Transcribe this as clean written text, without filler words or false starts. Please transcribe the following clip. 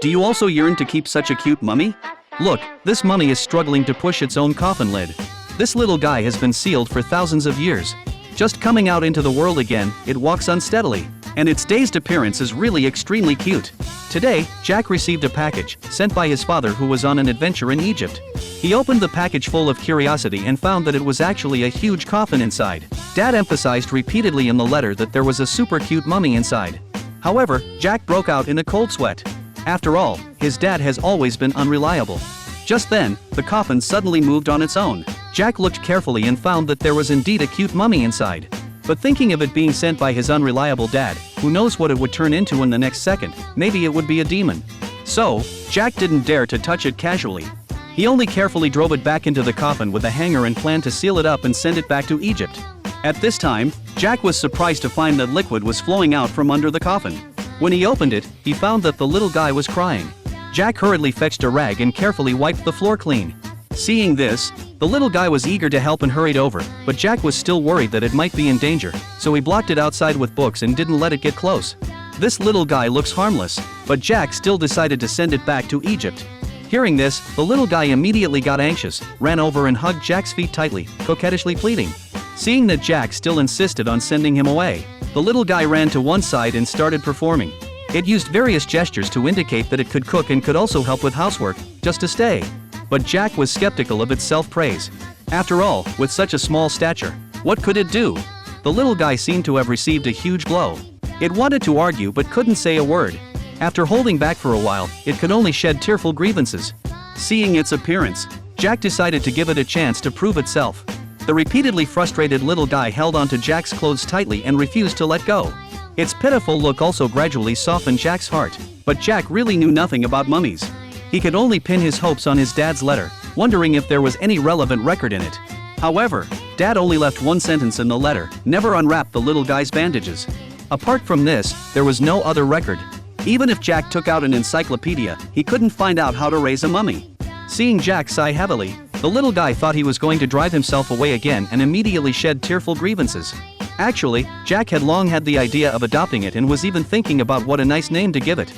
Do you also yearn to keep such a cute mummy? Look, this mummy is struggling to push its own coffin lid. This little guy has been sealed for thousands of years. Just coming out into the world again, it walks unsteadily. And its dazed appearance is really extremely cute. Today, Jack received a package, sent by his father who was on an adventure in Egypt. He opened the package full of curiosity and found that it was actually a huge coffin inside. Dad emphasized repeatedly in the letter that there was a super cute mummy inside. However, Jack broke out in a cold sweat. After all, his dad has always been unreliable. Just then, the coffin suddenly moved on its own. Jack looked carefully and found that there was indeed a cute mummy inside. But thinking of it being sent by his unreliable dad, who knows what it would turn into in the next second, maybe it would be a demon. So, Jack didn't dare to touch it casually. He only carefully drove it back into the coffin with a hanger and planned to seal it up and send it back to Egypt. At this time, Jack was surprised to find that liquid was flowing out from under the coffin. When he opened it, he found that the little guy was crying. Jack hurriedly fetched a rag and carefully wiped the floor clean. Seeing this, the little guy was eager to help and hurried over, but Jack was still worried that it might be in danger, so he blocked it outside with books and didn't let it get close. This little guy looks harmless, but Jack still decided to send it back to Egypt. Hearing this, the little guy immediately got anxious, ran over and hugged Jack's feet tightly, coquettishly pleading. Seeing that Jack still insisted on sending him away, the little guy ran to one side and started performing. It used various gestures to indicate that it could cook and could also help with housework, just to stay. But Jack was skeptical of its self-praise. After all, with such a small stature, what could it do? The little guy seemed to have received a huge blow. It wanted to argue but couldn't say a word. After holding back for a while, it could only shed tearful grievances. Seeing its appearance, Jack decided to give it a chance to prove itself. The repeatedly frustrated little guy held onto Jack's clothes tightly and refused to let go. Its pitiful look also gradually softened Jack's heart, but Jack really knew nothing about mummies. He could only pin his hopes on his dad's letter, wondering if there was any relevant record in it. However, Dad only left one sentence in the letter: never unwrap the little guy's bandages. Apart from this, there was no other record. Even if Jack took out an encyclopedia, he couldn't find out how to raise a mummy. Seeing Jack sigh heavily, the little guy thought he was going to drive himself away again and immediately shed tearful grievances. Actually, Jack had long had the idea of adopting it and was even thinking about what a nice name to give it.